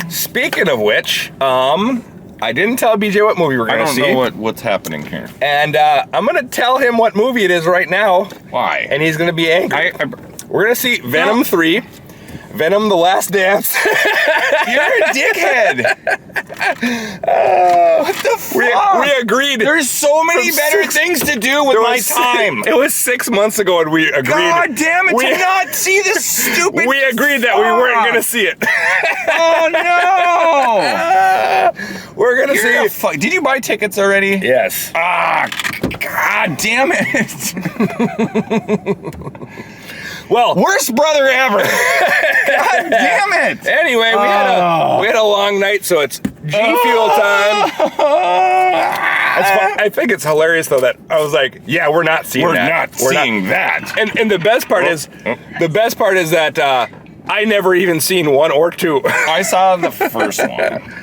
Speaking of which, I didn't tell BJ what movie we're going to see. I don't know what's happening here. And I'm going to tell him what movie it is right now. Why? And he's going to be angry. We're going to see Venom 3. Venom: The Last Dance. You're a dickhead. What the fuck? We agreed. There's so many better things to do with my time. It was 6 months ago, and we agreed. God damn it! To not see this stupid. We agreed that we weren't going to see it. Oh no! We're going to see. Did you buy tickets already? Yes. God damn it! Well, worst brother ever. God damn it! Anyway, we had a long night, so it's G Fuel time. I think it's hilarious though that I was like, yeah, we're not seeing that. We're not seeing that. And the best part is that I never even seen 1 or 2. I saw the first one.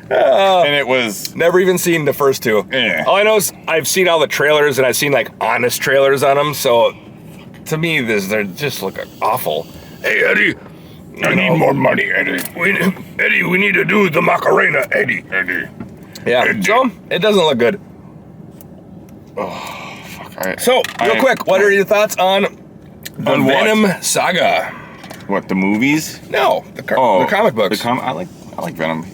And it was... Never even seen the first 2. Yeah. All I know is I've seen all the trailers, and I've seen, like, honest trailers on them, so to me, they just look awful. Hey, Eddie. I need more money, Eddie. Eddie, we need to do the Macarena, Eddie. Yeah, Eddie. So, it doesn't look good. Oh, fuck. So, real quick, what are your thoughts on the Venom saga? What, the movies? No, the comic books. I like Venom.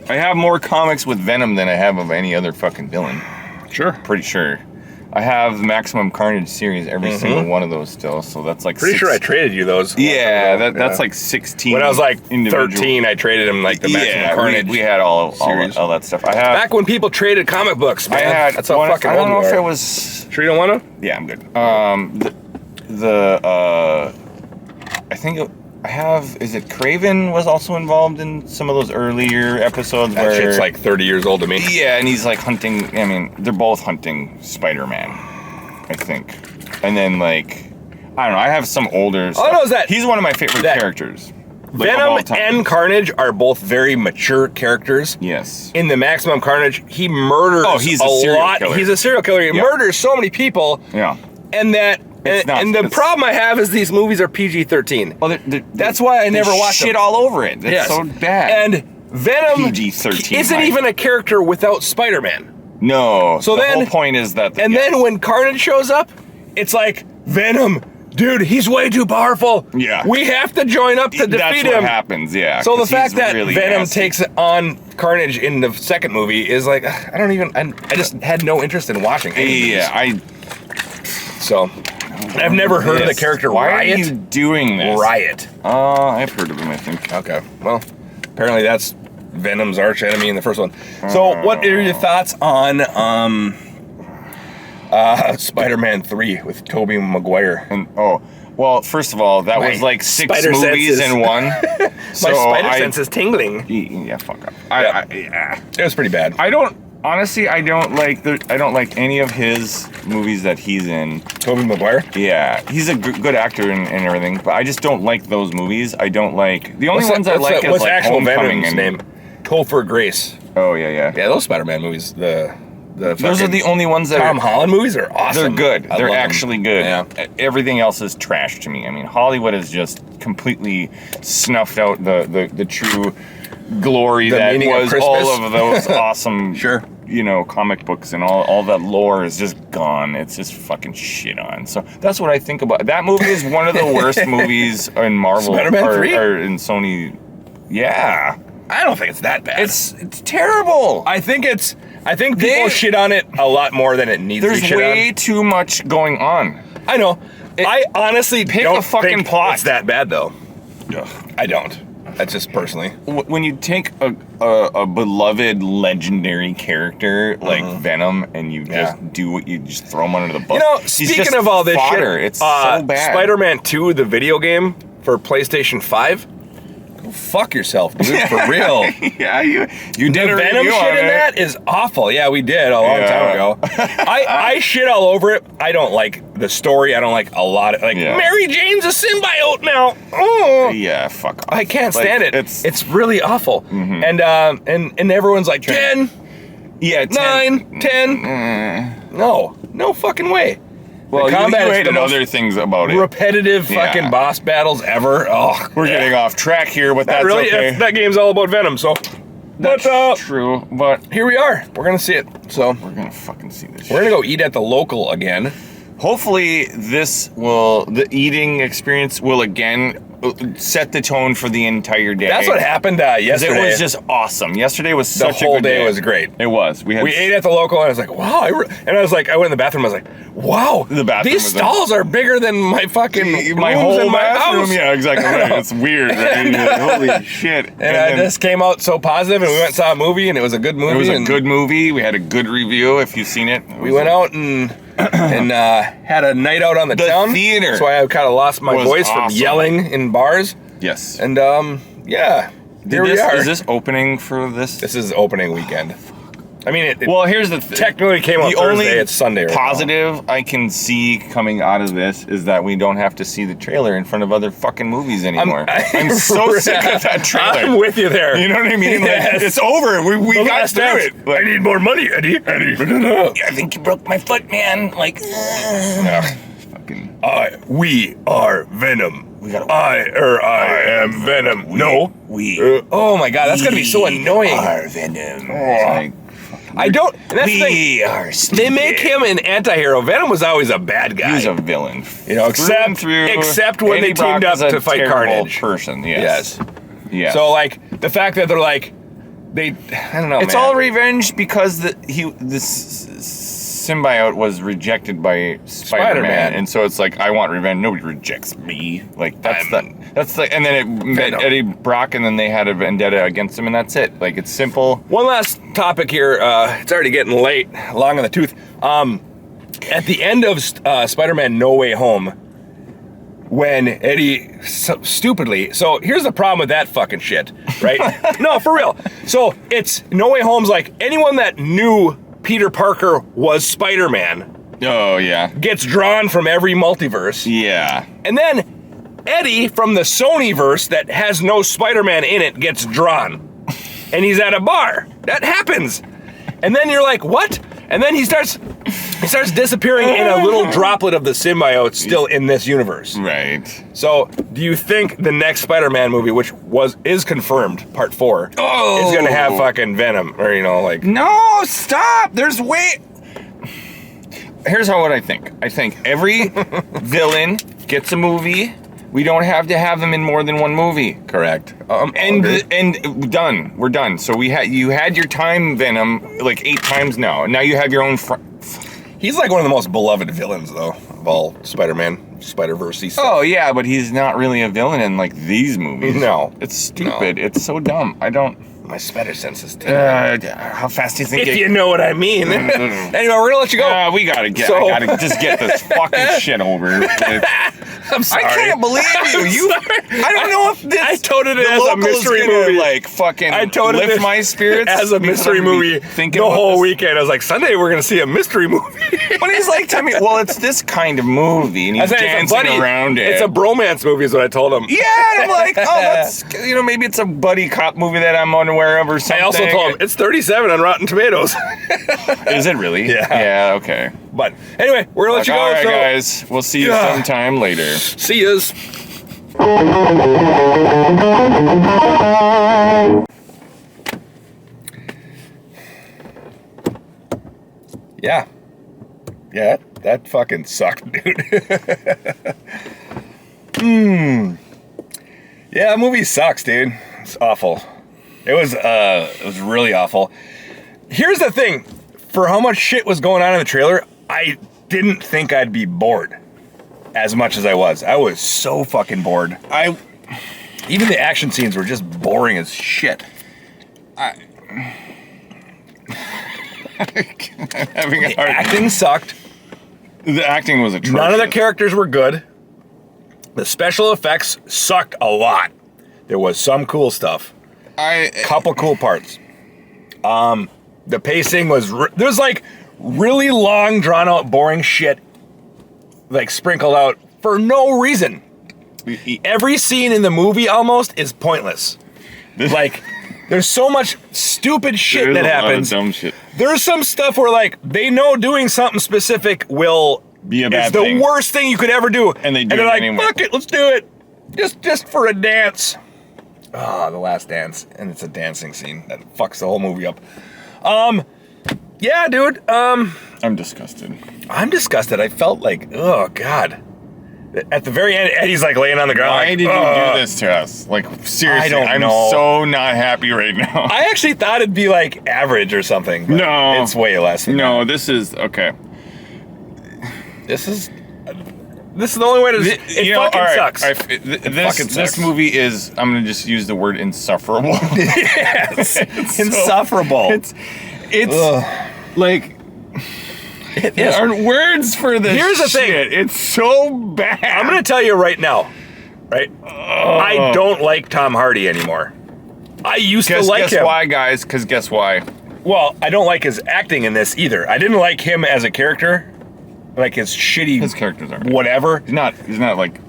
I have more comics with Venom than I have of any other fucking villain. Sure. Pretty sure. I have the Maximum Carnage series, every single one of those still, so that's like Pretty sure I traded you those. Yeah, that's like 16. When I was like 13, I traded them like the Maximum Carnage. We had all that stuff. I have back when people traded comic books, man. That's how fucking old I don't know if it was... Sure you don't want to? Yeah, I'm good. I think I have... Is it Craven was also involved in some of those earlier episodes that shit's like 30 years old to me. Yeah, and he's like hunting... I mean, they're both hunting Spider-Man, I think. And then like... I don't know, I have some older stuff. All I know is that... He's one of my favorite characters. Like, Venom and Carnage are both very mature characters. Yes. In the Maximum Carnage, he murders he's a serial killer. He's a serial killer. He murders so many people. Yeah. And that... And the problem I have is these movies are PG-13. Well, that's why I never watched them. Shit all over it. It's so bad. And Venom PG-13 isn't even a character without Spider-Man. No. So the whole point is that... then when Carnage shows up, it's like, Venom, dude, he's way too powerful. Yeah. We have to join up to defeat him. That's what happens, yeah. So the fact that really Venom takes on Carnage in the second movie is like, I just had no interest in watching any of these. So... I've never heard of the character Riot. Why are you doing this? Riot. I've heard of him, I think. Okay. Well, apparently that's Venom's arch enemy in the first one. So, what are your thoughts on Spider-Man 3 with Tobey Maguire? Well, first of all, that was like 6 movies in one. So my spider sense is tingling. Yeah, fuck up. It was pretty bad. Honestly, I don't like any of his movies that he's in. Tobey Maguire? Yeah, he's a good actor and everything, but I just don't like those movies. I don't like the only ones I like is like Homecoming and name. Topher Grace. Oh yeah. Yeah, those Spider-Man movies. Those are the only ones that Tom Holland movies are awesome. They're good. They're actually good. Yeah. Everything else is trash to me. I mean, Hollywood has just completely snuffed out the true glory that was all of those awesome, comic books and all that lore is just gone. It's just fucking shit on. So that's what I think about. That movie is one of the worst movies in Marvel or in Sony. Yeah. I don't think it's that bad. It's terrible. I think people shit on it a lot more than it needs to be shit on. There's way too much going on. I know. I honestly don't think plot. It's that bad though. I don't. That's just personally. When you take a beloved legendary character like Venom and you just throw him under the bus. Speaking of all this shit, it's so bad. Spider-Man 2, the video game for PlayStation 5. Go fuck yourself, dude, for real. Yeah, you did the Venom shit in that is awful. Yeah, we did a long time ago. I shit all over it. I don't like the story. I don't like a lot of Mary Jane's a symbiote now. Oh. Yeah, fuck off. I can't stand it. It's really awful. And everyone's like 10. Yeah, 9, 10. No fucking way. Well, the combat you hated other things about it. Repetitive fucking boss battles ever. Oh, we're getting off track here, but that's really, okay. that game's all about Venom, so. That's true, but here we are. We're gonna see it. So we're gonna fucking see this. We're gonna go eat at the local again. Hopefully, the eating experience will again set the tone for the entire day. That's what happened yesterday. It was just awesome. Yesterday was such a good day. The whole day was great. It was. We ate at the local, and I was like, wow. I went in the bathroom. I was like, wow. The bathroom. These stalls are bigger than my fucking my whole in my bathroom. house. Yeah, exactly right. It's weird. Right? Holy shit! And I just came out so positive, and we went and saw a movie, and it was a good movie. It was a good movie. We had a good review. If you've seen it, we went out and had a night out on the town. Theater. That's why I kind of lost my voice from yelling in bars. Yes. And here we are. Is this opening for this? This is opening weekend. I mean, well, here's the thing. Technically came out Thursday. It's Sunday right positive now. I can see coming out of this is that we don't have to see the trailer in front of other fucking movies anymore. I'm so sick of that trailer. I'm with you there. You know what I mean? Yes. Like, it's over. We got through it. Like, I need more money, Eddie. I think you broke my foot, man. Like, we are Venom. I am Venom. Oh my God, that's gonna be so annoying. We are Venom. I don't. That's we are stupid. They make him an anti-hero. Venom was always a bad guy. He was a villain. Except when they teamed up to fight Carnage. Person, yes. So like the fact that they're like, I don't know. It's all revenge because this symbiote was rejected by Spider-Man, and so it's like I want revenge. Nobody rejects me. Like that's and then it met Eddie Brock, and then they had a vendetta against him, and that's it. Like it's simple. One last topic here. It's already getting late, long in the tooth. At the end of Spider-Man: No Way Home, when Eddie stupidly. So here's the problem with that fucking shit, right? No, for real. So it's No Way Home's like anyone that knew Peter Parker was Spider-Man. Oh, yeah. Gets drawn from every multiverse. Yeah. And then Eddie from the Sonyverse that has no Spider-Man in it gets drawn. And he's at a bar. That happens. And then you're like, what? And then he starts disappearing in a little droplet of the symbiote still in this universe. Right. So, do you think the next Spider-Man movie, which is confirmed, Part 4, is going to have fucking Venom? Or, like... No, stop! Here's what I think. I think every villain gets a movie. We don't have to have them in more than one movie. Correct. And done. We're done. So you had your time, Venom, like 8 times now. Now you have your own... He's like one of the most beloved villains, though, of all Spider-Man, Spider-Verse stuff. Oh, yeah, but he's not really a villain in, like, these movies. No. It's stupid. No. It's so dumb. I don't... My spider sense is tingling. How fast do you think If you know what I mean. Anyway, we're going to let you go. We got to get... I got to just get this fucking shit over. I'm sorry. I can't believe you. I don't know if this... I toted it as a mystery movie. Like, fucking I toted lift it my spirits. As a mystery movie the whole weekend. I was like, Sunday we're going to see a mystery movie. But he's like, tell me, well, it's this kind of movie. And he's dancing around it. It's a bromance movie is what I told him. Yeah, and I'm like, that's... maybe it's a buddy cop movie that I'm unaware of or something. I also told him, it's 37 on Rotten Tomatoes. Is it really? Yeah. Yeah, okay. But anyway, we're going to let you go. All right, guys. We'll see you sometime later. See yous. Yeah. Yeah, that fucking sucked, dude. Yeah, that movie sucks, dude. It's awful. It was really awful. Here's the thing. For how much shit was going on in the trailer, I didn't think I'd be bored as much as I was. I was so fucking bored. Even the action scenes were just boring as shit. The acting sucked. The acting was atrocious. None of the characters were good. The special effects sucked a lot. There was some cool stuff. Couple cool parts. The pacing was... There's like really long, drawn out, boring shit like sprinkled out for no reason. Every scene in the movie almost is pointless. Like, there's so much stupid shit that happens. Lot of dumb shit. There's some stuff where like they know doing something specific will be a bad thing. It's the worst thing you could ever do. And they're like, fuck it, let's do it. Just for a dance. The last dance. And it's a dancing scene that fucks the whole movie up. Yeah, dude. I'm disgusted. I felt like, oh, God. At the very end, Eddie's like laying on the ground. Why like, did you do this to us? Like, seriously, I'm so not happy right now. I actually thought it'd be like average or something. But no. It's way less than that. This is, okay. This is the only way to... It fucking sucks. This movie is, I'm going to just use the word insufferable. Yes. Insufferable. It's like... There aren't words for this. Here's the thing. It's so bad. I'm going to tell you right now, right? I don't like Tom Hardy anymore. I used to like him. Guess why, guys? Because guess why? Well, I don't like his acting in this either. I didn't like him as a character. Like his shitty... His characters aren't. Whatever. He's not like...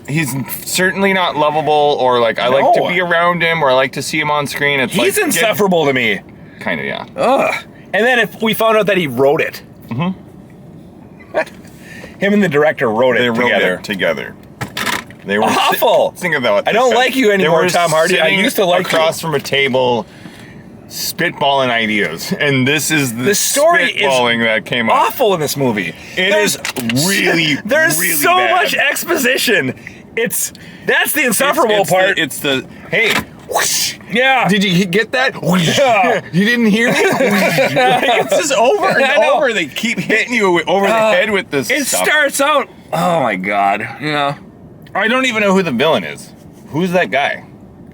He's certainly not lovable, or like I like to be around him, or I like to see him on screen. He's insufferable to me. Kind of, yeah. Ugh. And then if we found out that he wrote it. Him and the director wrote it together. They were awful. Think about it. I don't like you anymore, Tom Hardy. I used to like you. Across from a table, spitballing ideas, and this is the story spitballing that came awful in this movie. There's really so bad. much exposition. That's the insufferable part. Hey. Whoosh. Yeah. Did you get that? Yeah. You didn't hear me? It's just over and over. They keep hitting you over the head with this stuff. It starts out... Oh, my God. Yeah. I don't even know who the villain is. Who's that guy?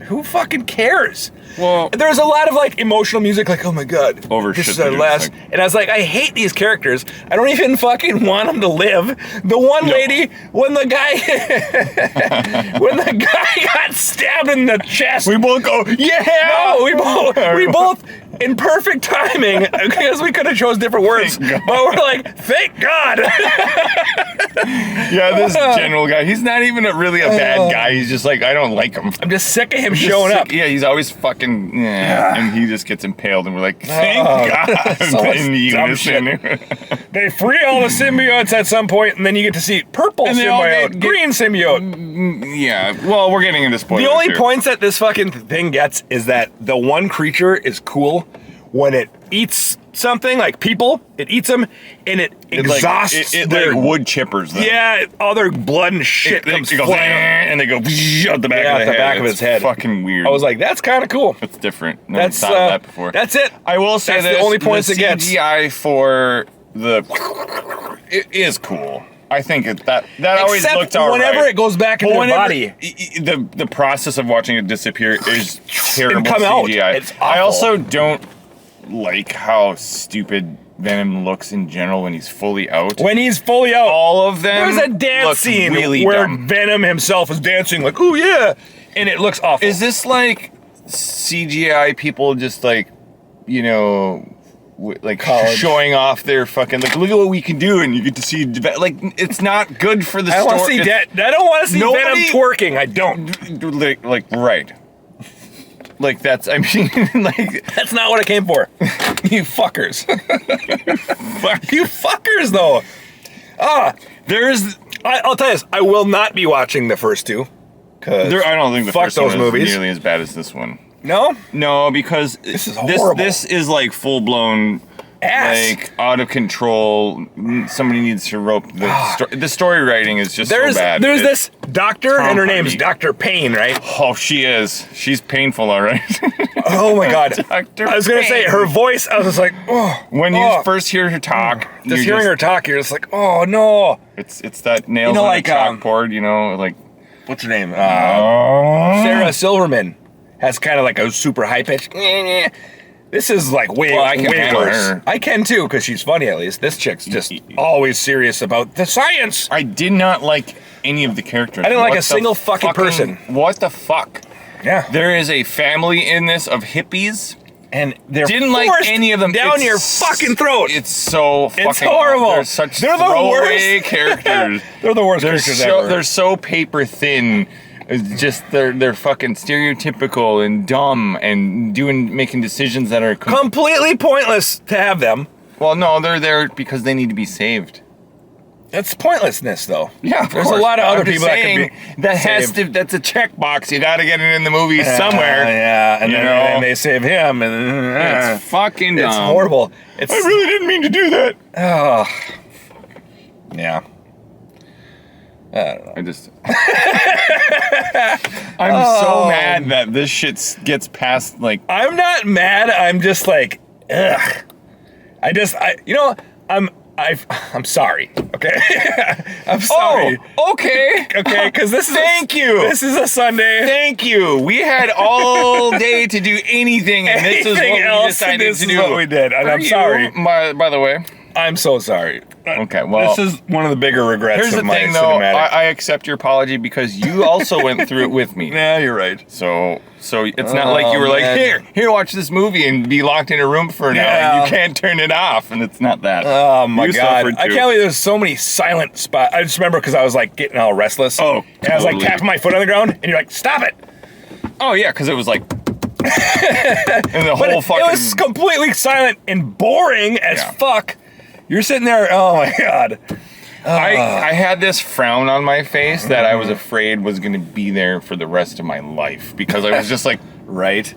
Who fucking cares? Well, there's a lot of like emotional music, like, oh my God, this is our last. And I was like, I hate these characters. I don't even fucking want them to live. The one lady, when the guy got stabbed in the chest, we both go, yeah. No, we both in perfect timing, because we could have chose different words, but we're like, thank God. Yeah, this general guy, he's not even really a bad guy. He's just like, I don't like him. I'm just sick of him showing up. Yeah, he's always fucking, and he just gets impaled, and we're like, thank God. In unison. They free all the symbiotes at some point, and then you get to see purple symbiote, green symbiote. Yeah, well, we're getting into spoilers. The only points that this fucking thing gets is that the one creature is cool when it eats something, like people, it eats them, and it exhausts their wood chippers them. Yeah, all their blood and shit comes flying, and they go out the back of his head. Fucking weird. I was like, that's kind of cool. It's different. Never thought of that before. That's it. I will say that's the only points it gets. CGI for it is cool. I think that always looked all right. Whenever it goes back into the body. The process of watching it disappear is terrible CGI. Out. It's awful. I also don't like how stupid Venom looks in general when he's fully out. When he's fully out. All of them. There's a dance scene really where dumb. Venom himself is dancing like, oh yeah, and it looks awful. Is this like CGI people just like, like showing off their fucking, like, look at what we can do, and you get to see, like, it's not good for the story. I don't want to see Venom twerking. I don't. Like, right. Like, that's, I mean, like... That's not what I came for. You fuckers. You fuckers, though. I'll tell you this. I will not be watching the first two. I don't think the first one is nearly as bad as this one. No? No, because this is horrible. This is like full-blown... Like, out of control. Somebody needs to rope the story writing is just so bad. There's this doctor, and her name's Dr. Payne, right? Oh, she is. She's painful, all right. Oh my God. Dr. I was going to say, her voice, I was just like, oh. When you first hear her talk. Just hearing her talk, you're just like, oh no. It's that nails on like, a chalkboard, like. What's her name? Sarah Silverman has kind of like a super high pitch. This is like way worse. Her. I can too, because she's funny at least. This chick's just always serious about the science. I did not like any of the characters. I didn't like a single fucking person. What the fuck? Yeah. There is a family in this of hippies. And they're didn't like any of them down your fucking throat. It's so fucking. It's horrible. They're the worst characters. They're the worst characters ever. They're so paper thin. It's just they're fucking stereotypical and dumb and making decisions that are completely pointless to have them. Well, no, they're there because they need to be saved. That's pointlessness, though. Yeah, there's a lot of other people that can be that's a checkbox. You got to get it in the movie somewhere. Yeah, and then they save him, and it's fucking dumb. It's horrible. I really didn't mean to do that. Oh, yeah. I don't know. I'm so mad that this shit gets past, like... I'm not mad, I'm just like, ugh. I'm sorry, okay? I'm sorry. Oh, okay. Okay, because this is... Thank you. This is a Sunday. Thank you. We had all day to do anything, and this is what we decided to do. This is what we did, and I'm sorry. By the way... I'm so sorry. Okay, well... This is one of the bigger regrets of my cinematic. Here's the thing, though. I accept your apology because you also went through it with me. Yeah, you're right. So it's not like you were like, here, watch this movie and be locked in a room for an hour and you can't turn it off, and it's not that. Oh, my God. I can't believe there's so many silent spots. I just remember because I was, like, getting all restless. Oh, totally. And I was, like, tapping my foot on the ground, and you're like, stop it. Oh, yeah, because it was, like... and the whole fucking... It was completely silent and boring as fuck. You're sitting there, oh my God. I had this frown on my face that I was afraid was going to be there for the rest of my life because I was just like, right?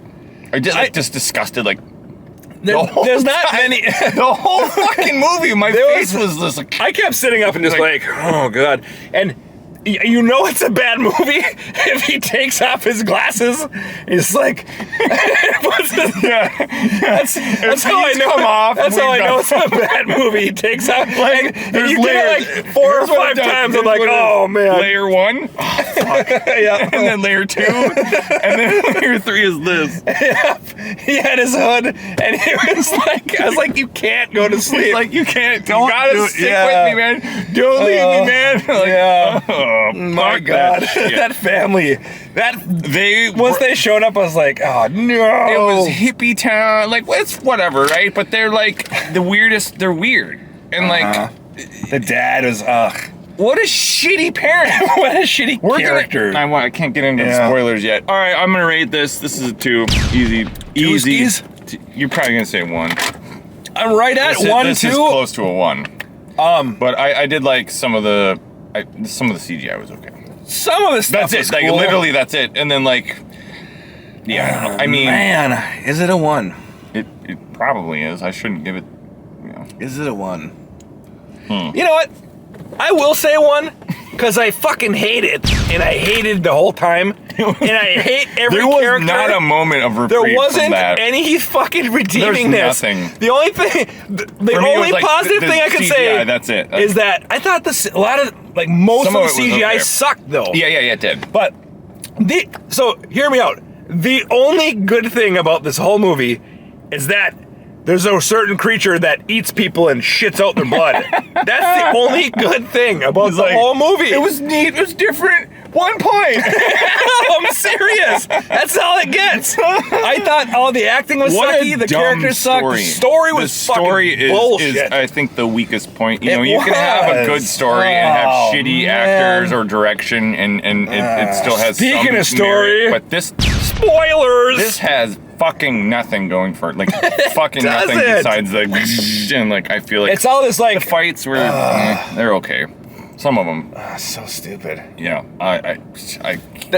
I just disgusted, like, there's not many. The whole fucking movie, my face was just like. I kept sitting up and just like, oh God. And you know it's a bad movie if he takes off his glasses. He's like, that's how I know. That's how I know it's a bad movie. He takes off, and you get it like 4 or 5 times. I'm like, oh man. Layer 1, yeah, and then layer 2, and then layer 3 is this. Yeah. He had his hood, and he was like, I was like, you can't go to sleep. Like you can't. You gotta stick with me, man. Don't leave me, man. Like, oh my God, that family. Once they showed up, I was like, oh no. It was hippie town. Like, it's whatever, right? But they're like the weirdest. They're weird, and like the dad was what a shitty parent. What a shitty character. I can't get into the spoilers yet. All right, I'm gonna rate this. This is a 2. Easy. You're probably gonna say 1. I'm right at 1, 2. This is close to a 1. But I did like some of the CGI was okay. Some of the stuff that's it. Like cool. literally, that's it. And then like, yeah, I don't know. I mean, man, is it a 1? It probably is. I shouldn't give it. You know. Is it a 1? You know what? I will say 1 because I fucking hate it, and I hated the whole time, and I hate every character. There was not a moment of reprieve. There wasn't from that. any fucking redeeming There's this. Nothing. The only thing, the only like positive thing I can say, that's it. Is that I thought a lot of like most of the CGI sucked though. Yeah, it did. But so hear me out. The only good thing about this whole movie is that there's a certain creature that eats people and shits out their blood. That's the only good thing about the whole movie. It was neat. It was different. 1 point. I'm serious. That's all it gets. I thought all the acting was sucky. The characters sucked. The story was fucking bullshit. Is, I think, the weakest point. You know, you can have a good story and have shitty actors or direction, and it still has speaking of story, merit, but this spoilers. This has fucking nothing going for it. Like fucking nothing besides the and like I feel like it's all this like the fights were they're okay. Some of them so stupid. Yeah, I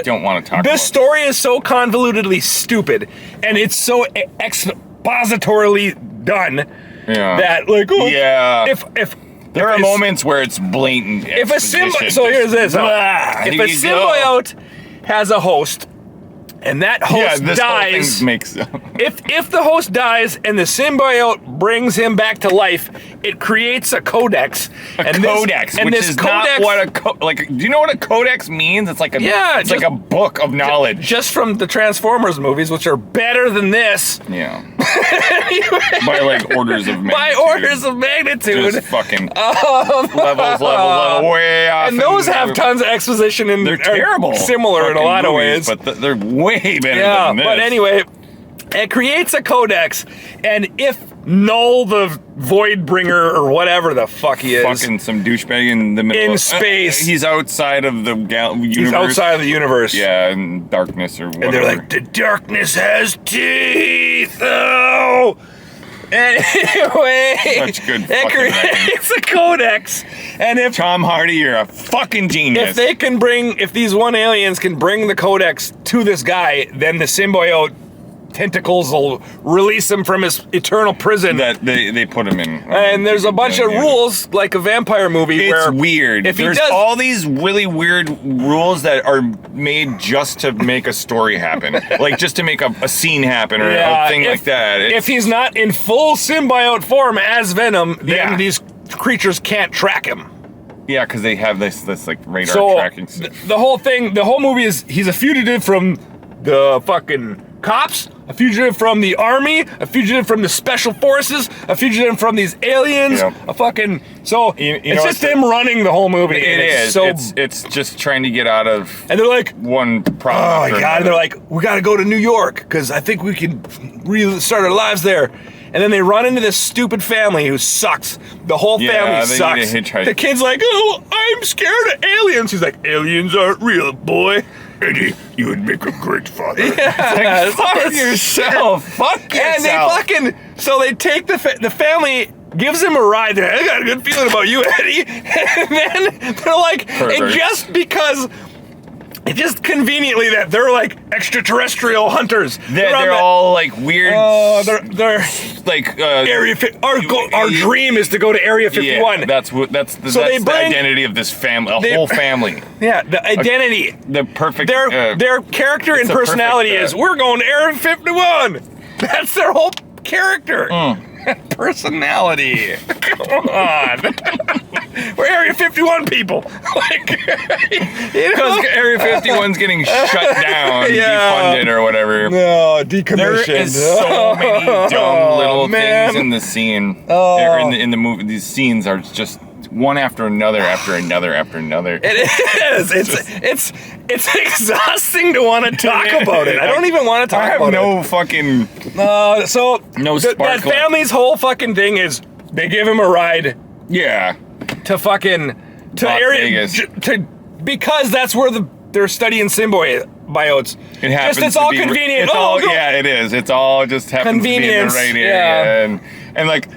don't want to talk. This story is so convolutedly stupid, and it's so expositorily done that like if there are moments where it's blatant. If a symbiote, so here's this: if a symbiote has a host. And that host dies. If the host dies and the symbiote brings him back to life, it creates a codex. Which is not what like. Do you know what a codex means? It's like it's like a book of knowledge. Just from the Transformers movies, which are better than this. Yeah. By like orders of magnitude. By orders of magnitude. Just fucking level way off. And those have tons of exposition and they're terrible. Similar in a lot of ways, but they're way better than this. But anyway, it creates a codex, and if Null the Void Bringer or whatever the fuck he is, fucking some douchebag in the middle in space, he's outside of the universe. He's outside of the universe. Yeah, in darkness or whatever. And they're like, the darkness has teeth. Oh. Anyway, such good fucking writing. It's a codex, and if Tom Hardy, you're a fucking genius. If these one aliens can bring the codex to this guy, then the symbiote tentacles will release him from his eternal prison that they put him in. And there's a bunch of rules, like a vampire movie. It's weird. There's all these really weird rules that are made just to make a story happen, like just to make a scene happen or a thing like that. If he's not in full symbiote form as Venom, then these creatures can't track him. Yeah, because they have this like radar tracking system. The whole movie is he's a fugitive from the fucking cops, a fugitive from the army, a fugitive from the special forces, a fugitive from these aliens, a fucking... So, it's just him running the whole movie. It is. So, it's just trying to get out of... And they're like... one problem. Oh, my God. And they're like, we got to go to New York, because I think we can start our lives there. And then they run into this stupid family who sucks. The whole family sucks. The kid's like, oh, I'm scared of aliens. He's like, aliens aren't real, boy. Eddie, you would make a great father. Yeah, like, fuck yourself. Fuck yourself. And so they take the family, gives him a ride. They're like, I got a good feeling about you, Eddie. And then they're like, and just because... Just conveniently that they're like extraterrestrial hunters. They're all like weird. They're like Area. Our dream is to go to Area 51. Yeah, that's the identity of this family, whole family. Yeah, the identity. The perfect. Their character and personality is we're going to Area 51. That's their whole character. Personality. Come on. We're Area 51 people. Because Area 51's getting shut down, defunded or whatever. No, decommissioned. There is so many dumb little things in the scene. In the movie, these scenes are just one after another, after another, after another. It is. It's exhausting to want to talk about it. I don't even want to talk about it. I have no fucking... So no sparkle. That family's whole fucking thing is they give him a ride. Yeah. To Area... because that's where they're studying symbiotes. It happens it's all convenient. Yeah, it is. It's all just happens to be in the right area. And like...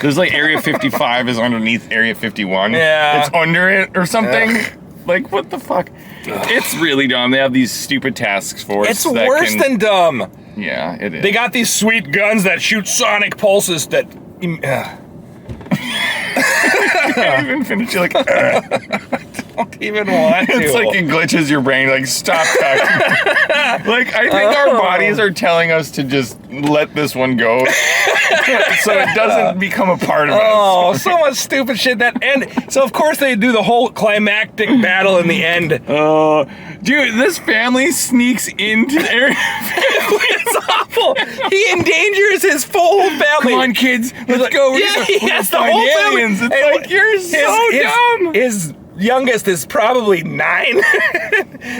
There's like Area 55 is underneath Area 51. Yeah. It's under it or something. Like, what the fuck? It's really dumb. They have these stupid task force. It's worse than dumb. Yeah, it is. They got these sweet guns that shoot sonic pulses that... You can't even finish. You're like, don't even want to. It's like it glitches your brain. Like, stop talking. Like, I think our bodies are telling us to just let this one go, so it doesn't become a part of us. Oh, so much stupid shit and so of course they do the whole climactic battle in the end. Dude, this family sneaks into the area. It's awful. He endangers his full family. Come on, kids, let's go. Yes, the whole aliens. family. It's like, you're so dumb. His youngest is probably 9.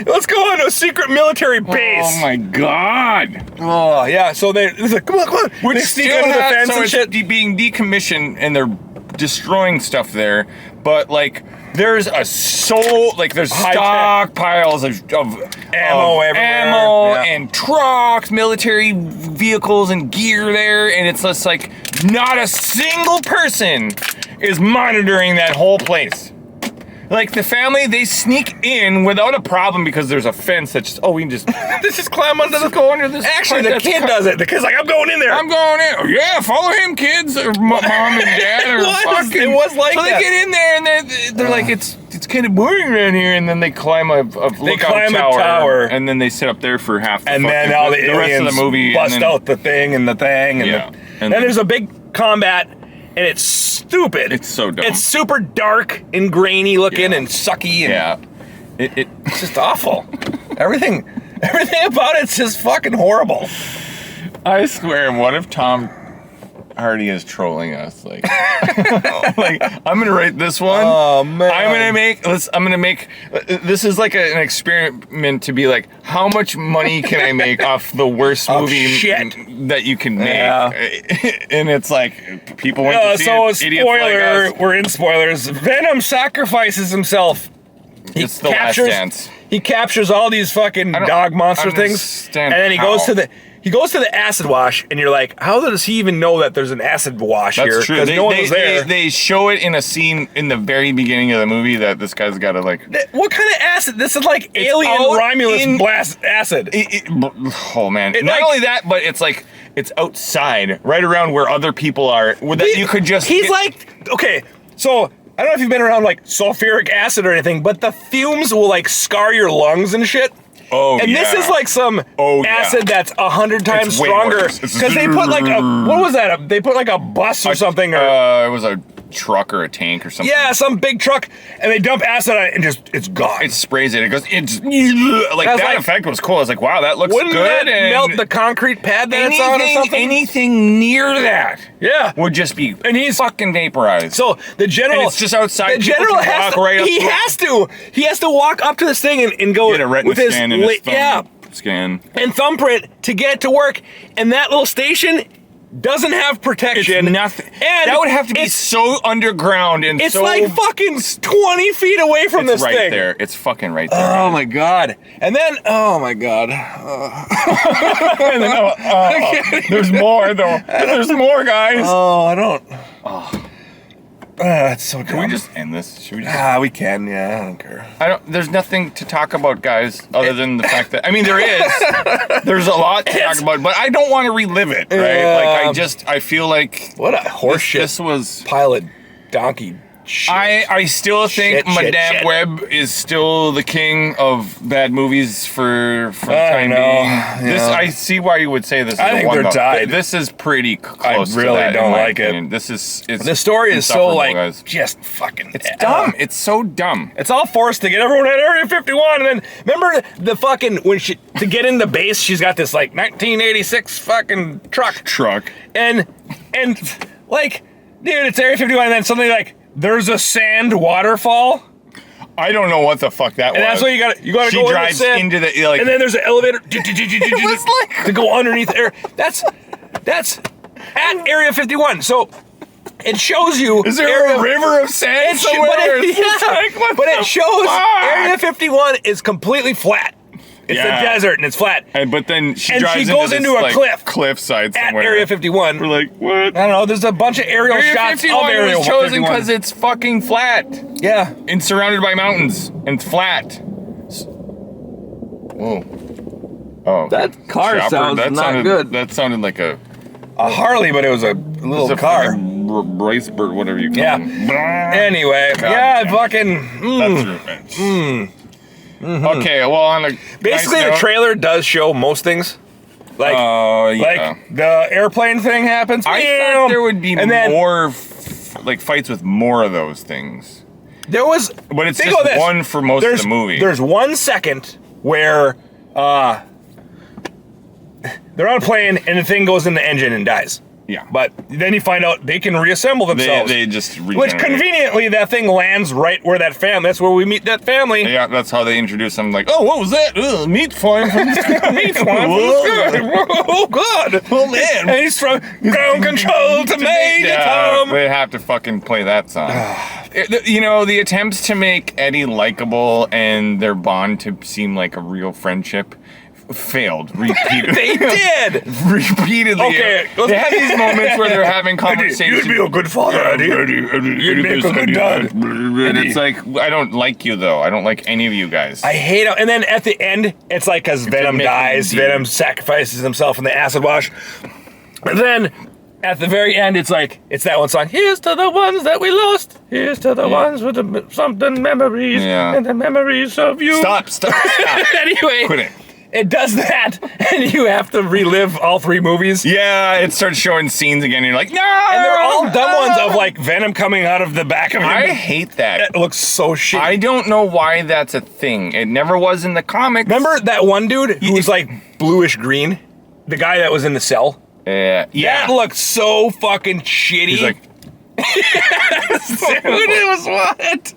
Let's go on to a secret military base. Oh my God. Oh yeah. So they're like, come on. Which they sneak under the fence and shit. Being decommissioned and they're destroying stuff there, but like there's there's stockpiles of ammo everywhere. And trucks, military vehicles and gear there, and it's just like not a single person is monitoring that whole place. Like the family, they sneak in without a problem because there's a fence that's just, we can just let's just climb under the go under this. Actually, the kid does it. The kid's like, I'm going in there. I'm going in. Oh, yeah, follow him, kids, or mom and dad, or it was like so that. they get in there and they're like, it's kind of boring around here, and then they climb a lookout tower, and then they sit up there for half. And then all the rest of the movie bust out the thing, and then there's a big combat. And it's stupid. It's so dumb. It's super dark and grainy looking and sucky. And it's just awful. Everything about it's just fucking horrible. I swear, what if Tom Hardy is trolling us? Like, like I'm gonna write this one. Oh man! I'm gonna make. This is like an experiment to be like, how much money can I make off the worst movie that you can make? Yeah. And it's like people went to see it. So spoiler, like we're in spoilers. Venom sacrifices himself. It's the last dance. He captures all these fucking dog monster things, and then he goes to the. he goes to the acid wash, and you're like, how does he even know that there's an acid wash here? That's true. Because no one was there. They show it in a scene in the very beginning of the movie that this guy's got to like... What kind of acid? This is like alien Romulus blast acid. Oh, man. Not only that, but it's like, it's outside, right around where other people are, that you could just... Okay, so... I don't know if you've been around like sulfuric acid or anything, but the fumes will like scar your lungs and shit. Oh, and this is like some acid that's 100 times stronger. Because they put like what was that? They put like a bus or something. It was a truck or a tank or something. Yeah, some big truck, and they dump acid on it and just, it's gone. It sprays it. It goes, that effect was cool. I was like, wow, that looks good. Wouldn't that melt the concrete pad that it's on or something? Anything near that would just be fucking vaporized. So the general... And it's just outside. The general has to... He has to walk up to this thing and go... Get a retina scan in his thumb scan. And thumbprint to get it to work. And that little station... doesn't have protection. It's nothing. And that would have to be so underground and it's like fucking 20 feet away from this thing. It's right there. It's fucking right there. Oh my god. And then, oh my god. And then, there's more though. There's more, guys. Oh, I don't. That's so dumb. Can we just end this? Should we just... we can, yeah, I don't care. There's nothing to talk about, guys, other than the fact that, I mean, there is. There's a lot to talk about, but I don't want to relive it, right? Like, I feel like... What a horseshit. This was... Pile of donkey shit. I still think Madame Web is still the king of bad movies for the time being. Yeah. I see why you would say this is I think they're tied. This is pretty close. I really don't like opinion. it. The story is so like guys. Just fucking. It's dumb. It's so dumb. It's all forced to get everyone at Area 51, and then remember the fucking to get in the base, she's got this like 1986 fucking truck, and like, dude, it's Area 51, and then something like. There's a sand waterfall. I don't know what the fuck that was. And that's what you gotta go drives into the and then there's an elevator to go underneath there. That's at Area 51. So it shows you. Is there a river of sand somewhere? But it shows Area 51 is completely flat. It's the desert and it's flat. But then she goes into a cliffside somewhere. At Area 51. We're like, what? I don't know. There's a bunch of aerial shots of Area 51. Was chosen because it's fucking flat. Yeah. And surrounded by mountains and flat. Whoa. Oh. That car sounds not good. That sounded like a Harley, but it was a little car. Bracebird, whatever you call them. Anyway, fucking. That's revenge. Okay, well, on a basically the trailer does show most things. Like, like the airplane thing happens. I thought there would be more fights with more of those things. There was, but it's just one for most of the movie. There's 1 second where they're on a plane and the thing goes in the engine and dies. Yeah. But then you find out they can reassemble themselves. They just regenerate. Which conveniently, that thing lands right where that family, that's where we meet that family. Yeah, that's how they introduce them. Like, oh, what was that? Meat flying from the sky. Meat flying from the sky. Oh, God. Oh, man. And he's from ground control to Major Tom. They have to fucking play that song. You know, the attempts to make Eddie likable and their bond to seem like a real friendship failed repeatedly. They did repeatedly. Okay, they have these moments where they're having conversations. You'd be a good father, Eddie. You'd make a good dad. And it's like, I don't like you though. I don't like any of you guys. I hate him. And then at the end, it's like because Venom dies, Venom sacrifices himself in the acid wash. But then at the very end, it's like, it's that one song. Here's to the ones that we lost. Here's to the ones with the something memories and the memories of you. Stop. Anyway. Quit it. It does that, and you have to relive all 3 movies. Yeah, it starts showing scenes again, and you're like, no! And they're all dumb ones of, like, Venom coming out of the back of him. I hate that. It looks so shitty. I don't know why that's a thing. It never was in the comics. Remember that one dude who was, like, bluish-green? The guy that was in the cell? Yeah. That looked so fucking shitty. He's like... Dude, it was what?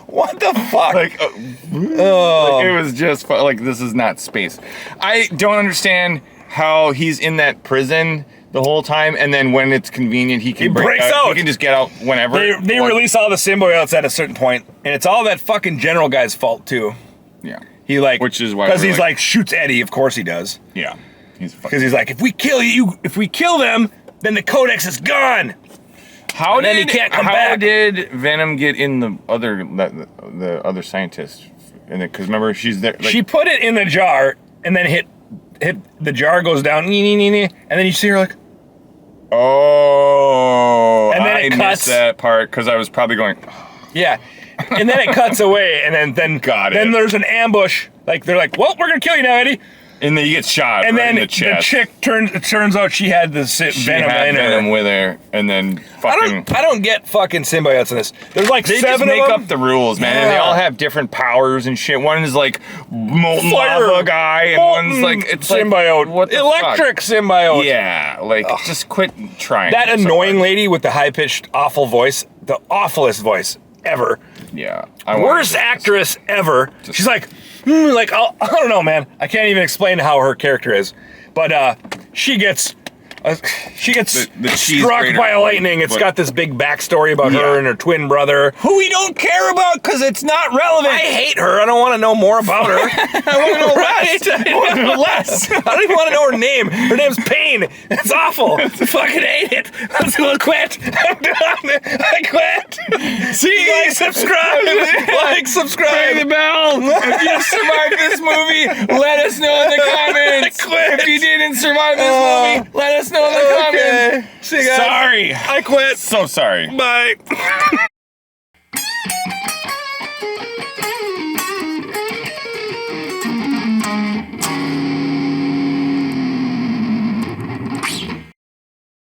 What the fuck? Like it was just like, this is not space. I don't understand how he's in that prison the whole time, and then when it's convenient, he breaks out. He can just get out whenever. They release all the symbiotes at a certain point, and it's all that fucking general guy's fault too. Yeah. He which is why because he's like shoots Eddie. Of course he does. Yeah. Because he's like, if we kill them, then the Codex is gone. How did Venom get in the other scientist? Because remember, she's there. Like, she put it in the jar and then hit the jar goes down, and then you see her like, oh, and then it cuts. Missed that part because I was probably going, yeah, and then it cuts away, and then there's an ambush. Like they're like, well, we're gonna kill you now, Eddie. And then you get shot, and right then in the chest. It turns out she had the Venom with her, and then fucking. I don't get fucking symbiotes in this. There's like they 7 just of make them. up the rules, man. Yeah. And they all have different powers and shit. One is like molten lava guy, and one's like it's symbiote. Like, what the electric fuck? symbiote. Yeah, like just quit trying. That annoying lady with the high pitched, awful voice, the awfulest voice ever. Yeah, worst actress ever. She's like. I don't know, man. I can't even explain how her character is, but she gets struck by a lightning. It's got this big backstory about her and her twin brother, who we don't care about because it's not relevant. I hate her. I don't want to know more about her. I want to know less. I want to know less. I don't even want to know her name. Her name's Pain. It's awful. I fucking hate it. I'm gonna quit. I'm done. I quit. See, subscribe. Subscribe. Ring the bell. If you survived this movie, let us know in the comments. If you didn't survive this movie, let us know in the comments. See you guys. Sorry. I quit. So sorry. Bye.